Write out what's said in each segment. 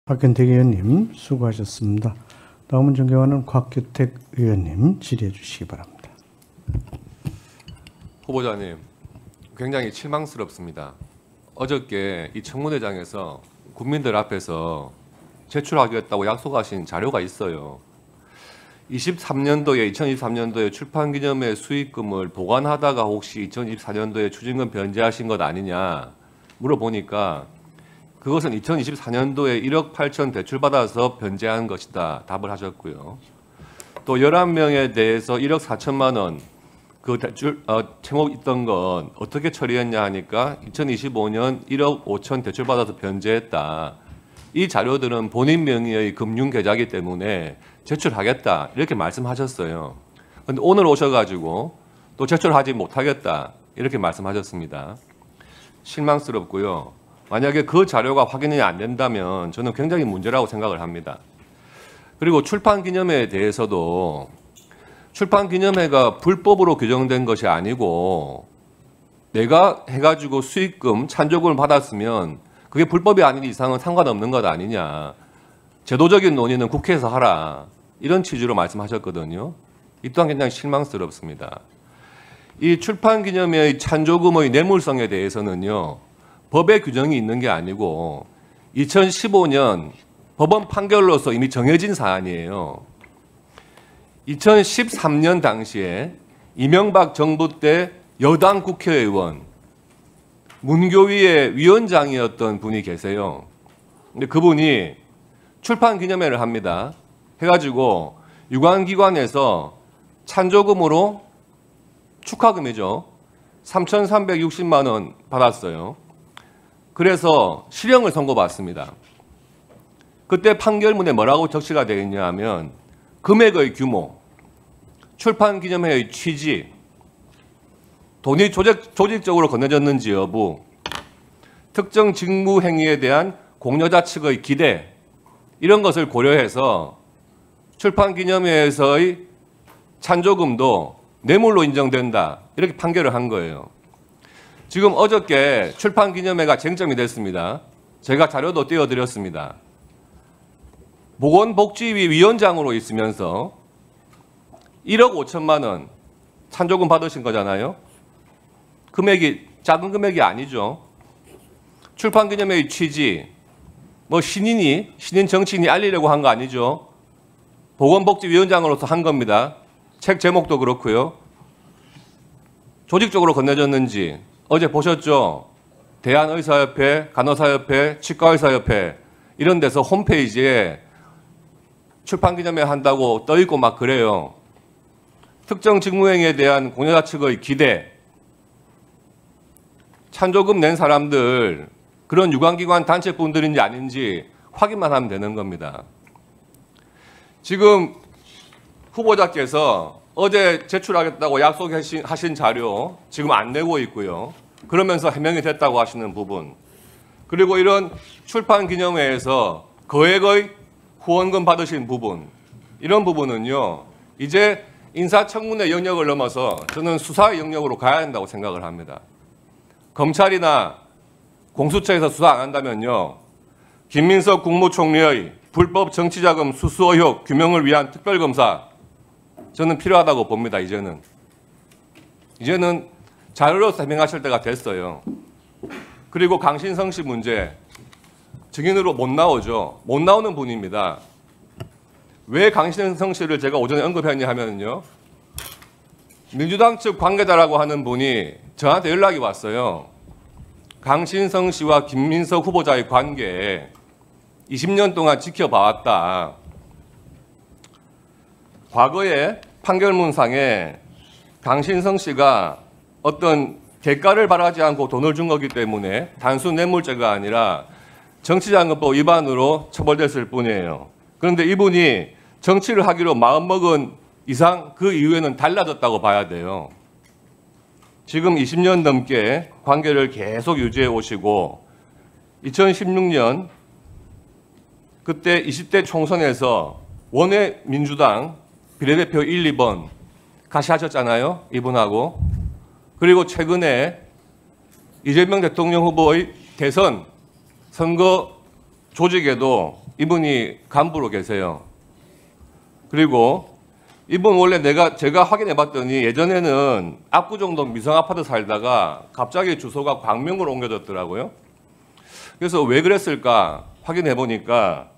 박현택 의원님 수고하셨습니다. 다음은 존경하는 곽규택 의원님 질의해 주시기 바랍니다. 후보자님, 굉장히 실망스럽습니다. 어저께 이 청문회장에서 국민들 앞에서 제출하겠다고 약속하신 자료가 있어요. 2023년도에 출판기념회 수익금을 보관하다가 혹시 2024년도에 추징금 변제하신 것 아니냐 물어보니까 그것은 2024년도에 1억 8천 대출받아서 변제한 것이다 답을 하셨고요. 또 11명에 대해서 1억 4천만 원 그 대출 채무 있던 건 어떻게 처리했냐 하니까 2025년 1억 5천 대출받아서 변제했다. 이 자료들은 본인 명의의 금융계좌이기 때문에 제출하겠다 이렇게 말씀하셨어요. 그런데 오늘 오셔가지고 또 제출하지 못하겠다 이렇게 말씀하셨습니다. 실망스럽고요. 만약에 그 자료가 확인이 안 된다면 저는 굉장히 문제라고 생각을 합니다. 그리고 출판기념회에 대해서도 출판기념회가 불법으로 규정된 것이 아니고 내가 해가지고 수익금, 찬조금을 받았으면 그게 불법이 아닌 이상은 상관없는 것 아니냐. 제도적인 논의는 국회에서 하라. 이런 취지로 말씀하셨거든요. 이 또한 굉장히 실망스럽습니다. 이 출판기념회의 찬조금의 뇌물성에 대해서는요. 법에 규정이 있는 게 아니고 2015년 법원 판결로서 이미 정해진 사안이에요. 2013년 당시에 이명박 정부 때 여당 국회의원 문교위의 위원장이었던 분이 계세요. 근데 그분이 출판기념회를 합니다. 해가지고 유관기관에서 찬조금으로 축하금이죠. 3,360만 원 받았어요. 그래서 실형을 선고받습니다. 그때 판결문에 뭐라고 적시가 되어 있냐 하면 금액의 규모, 출판기념회의 취지, 돈이 조직적으로 건네졌는지 여부, 특정 직무 행위에 대한 공여자 측의 기대 이런 것을 고려해서 출판기념회에서의 찬조금도 뇌물로 인정된다 이렇게 판결을 한 거예요. 지금 어저께 출판기념회가 쟁점이 됐습니다. 제가 자료도 띄워드렸습니다. 보건복지위 위원장으로 있으면서 1억 5천만 원 찬조금 받으신 거잖아요. 금액이 작은 금액이 아니죠. 출판기념회의 취지, 뭐 신인 정치인이 알리려고 한 거 아니죠. 보건복지위원장으로서 한 겁니다. 책 제목도 그렇고요. 조직적으로 건네졌는지 어제 보셨죠? 대한의사협회, 간호사협회, 치과의사협회 이런 데서 홈페이지에 출판기념회 한다고 떠있고 막 그래요. 특정 직무행위에 대한 공여자 측의 기대, 찬조금 낸 사람들 그런 유관기관 단체분들인지 아닌지 확인만 하면 되는 겁니다. 지금 후보자께서 어제 제출하겠다고 약속하신 자료 지금 안 내고 있고요. 그러면서 해명이 됐다고 하시는 부분, 그리고 이런 출판기념회에서 거액의 후원금 받으신 부분, 이런 부분은요. 이제 인사청문회 영역을 넘어서 저는 수사의 영역으로 가야 한다고 생각을 합니다. 검찰이나 공수처에서 수사 안 한다면요. 김민석 국무총리의 불법 정치자금 수수 의혹 규명을 위한 특별검사 저는 필요하다고 봅니다. 이제는 자료로서 해명하실 때가 됐어요. 그리고 강신성 씨 문제 증인으로 못 나오죠. 못 나오는 분입니다. 왜 강신성 씨를 제가 오전에 언급했냐 하면요. 민주당 측 관계자라고 하는 분이 저한테 연락이 왔어요. 강신성 씨와 김민석 후보자의 관계 20년 동안 지켜봐왔다. 과거에 판결문상에 강신성 씨가 어떤 대가를 바라지 않고 돈을 준 거기 때문에 단순 뇌물죄가 아니라 정치자금법 위반으로 처벌됐을 뿐이에요. 그런데 이분이 정치를 하기로 마음먹은 이상 그 이후에는 달라졌다고 봐야 돼요. 지금 20년 넘게 관계를 계속 유지해 오시고 2016년 그때 20대 총선에서 원외 민주당 비례대표 1, 2번 같이 하셨잖아요. 이분하고. 그리고 최근에 이재명 대통령 후보의 대선 선거 조직에도 이분이 간부로 계세요. 그리고 이분 원래 제가 확인해 봤더니 예전에는 압구정동 미성 아파트 살다가 갑자기 주소가 광명으로 옮겨졌더라고요. 그래서 왜 그랬을까 확인해 보니까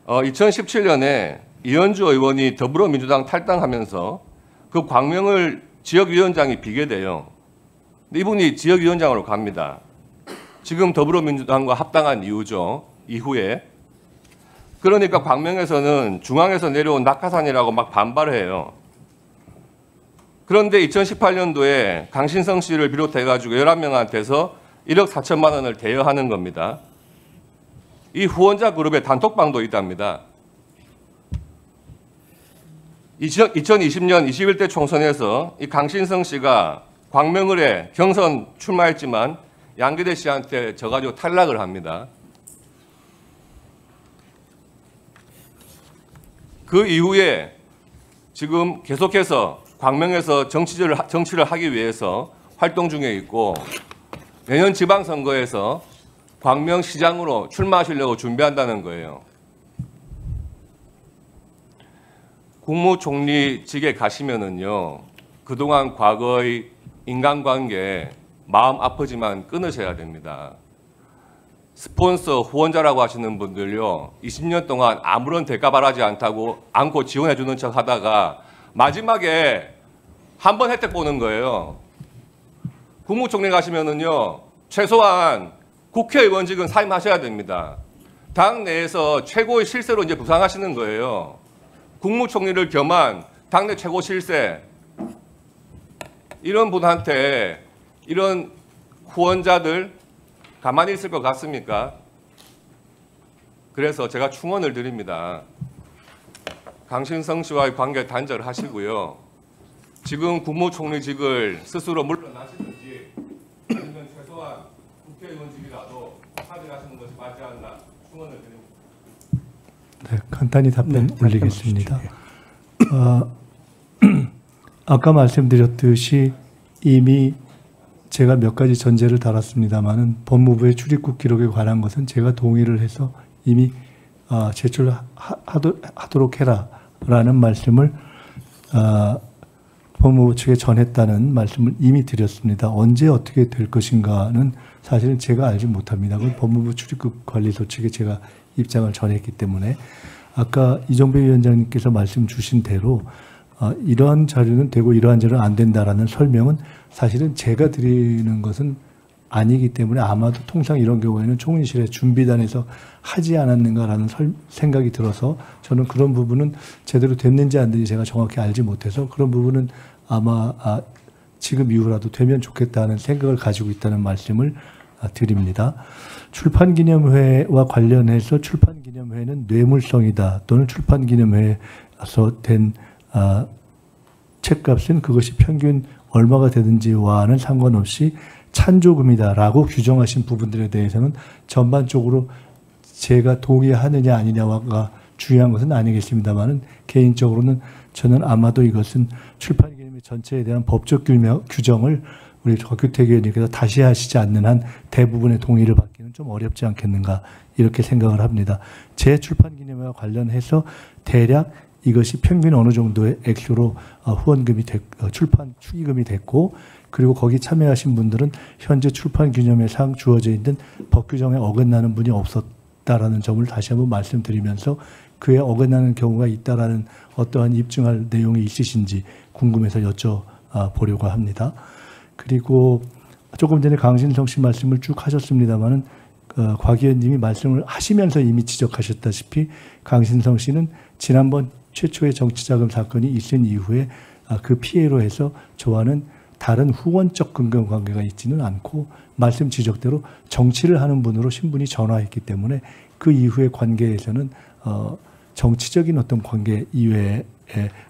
2017년에 이현주 의원이 더불어민주당 탈당하면서 그 광명을 지역위원장이 비게 돼요. 근데 이분이 지역위원장으로 갑니다. 지금 더불어민주당과 합당한 이유죠. 이후에. 그러니까 광명에서는 중앙에서 내려온 낙하산이라고 막 반발을 해요. 그런데 2018년도에 강신성 씨를 비롯해가지고 11명한테서 1억 4천만 원을 대여하는 겁니다. 이 후원자 그룹에 단톡방도 있답니다. 2020년 21대 총선에서 이 강신성 씨가 광명을에 경선 출마했지만 양기대 씨한테 져가지고 탈락을 합니다. 그 이후에 지금 계속해서 광명에서 정치를 하기 위해서 활동 중에 있고 내년 지방선거에서 광명시장으로 출마하시려고 준비한다는 거예요. 국무총리직에 가시면은요, 그동안 과거의 인간관계 마음 아프지만 끊으셔야 됩니다. 스폰서 후원자라고 하시는 분들요, 20년 동안 아무런 대가 바라지 않고 지원해 주는 척 하다가 마지막에 한 번 혜택 보는 거예요. 국무총리 가시면은요, 최소한 국회의원직은 사임하셔야 됩니다. 당 내에서 최고의 실세로 이제 부상하시는 거예요. 국무총리를 겸한 당내 최고 실세, 이런 분한테 이런 후원자들 가만히 있을 것 같습니까? 그래서 제가 충원을 드립니다. 강신성 씨와의 관계 단절하시고요. 지금 국무총리직을 스스로 물러나시든지 아니면 최소한 국회의원직이라도 사직하시는 것이 맞지 않나 충원을 드립니다. 네, 간단히 답변 올리겠습니다. 아까 말씀드렸듯이 이미 제가 몇 가지 전제를 달았습니다마는 법무부의 출입국 기록에 관한 것은 제가 동의를 해서 이미 제출하도록 해라라는 말씀을 법무부 측에 전했다는 말씀을 이미 드렸습니다. 언제 어떻게 될 것인가는 사실은 제가 알지 못합니다. 그건 법무부 출입국 관리소 측에 제가 입장을 전했기 때문에 아까 이정배 위원장님께서 말씀 주신 대로 이러한 자료는 되고 이러한 자료는 안 된다라는 설명은 사실은 제가 드리는 것은 아니기 때문에 아마도 통상 이런 경우에는 총리실에 준비단에서 하지 않았는가라는 생각이 들어서 저는 그런 부분은 제대로 됐는지 안 됐는지 제가 정확히 알지 못해서 그런 부분은 아마 지금 이후라도 되면 좋겠다는 생각을 가지고 있다는 말씀을 드립니다. 출판기념회와 관련해서 출판기념회는 뇌물성이다 또는 출판기념회에서 된 책값은 그것이 평균 얼마가 되든지와는 상관없이 찬조금이다라고 규정하신 부분들에 대해서는 전반적으로 제가 동의하느냐 아니냐가 중요한 것은 아니겠습니다만은 개인적으로는 저는 아마도 이것은 출판기념회 전체에 대한 법적 규정을 우리 곽규택 의원님께서 다시 하시지 않는 한 대부분의 동의를 받기는 좀 어렵지 않겠는가 이렇게 생각을 합니다. 제 출판기념회와 관련해서 대략 이것이 평균 어느 정도의 액수로 후원금이 출판 축의금이 됐고 그리고 거기 참여하신 분들은 현재 출판기념회상 주어져 있는 법 규정에 어긋나는 분이 없었다라는 점을 다시 한번 말씀드리면서 그에 어긋나는 경우가 있다라는 어떠한 입증할 내용이 있으신지 궁금해서 여쭤보려고 합니다. 그리고 조금 전에 강신성 씨 말씀을 쭉 하셨습니다마는 곽 의원님이 말씀을 하시면서 이미 지적하셨다시피 강신성 씨는 지난번 최초의 정치자금 사건이 있은 이후에 그 피해로 해서 저와는 다른 후원적 근거관계가 있지는 않고 말씀 지적대로 정치를 하는 분으로 신분이 전화했기 때문에 그 이후의 관계에서는 정치적인 어떤 관계 이외에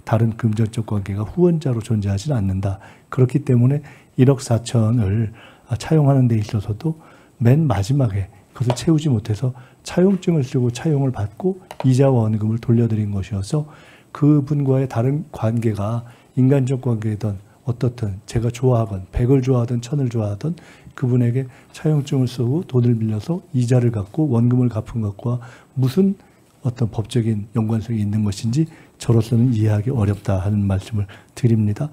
다른 금전적 관계가 후원자로 존재하지는 않는다. 그렇기 때문에 1억 4천을 차용하는 데 있어서도 맨 마지막에 그것을 채우지 못해서 차용증을 쓰고 차용을 받고 이자와 원금을 돌려드린 것이어서 그분과의 다른 관계가 인간적 관계든 어떻든 제가 좋아하건 100을 좋아하든 1000을 좋아하든 그분에게 차용증을 쓰고 돈을 빌려서 이자를 갚고 원금을 갚은 것과 무슨 어떤 법적인 연관성이 있는 것인지 저로서는 이해하기 어렵다 하는 말씀을 드립니다.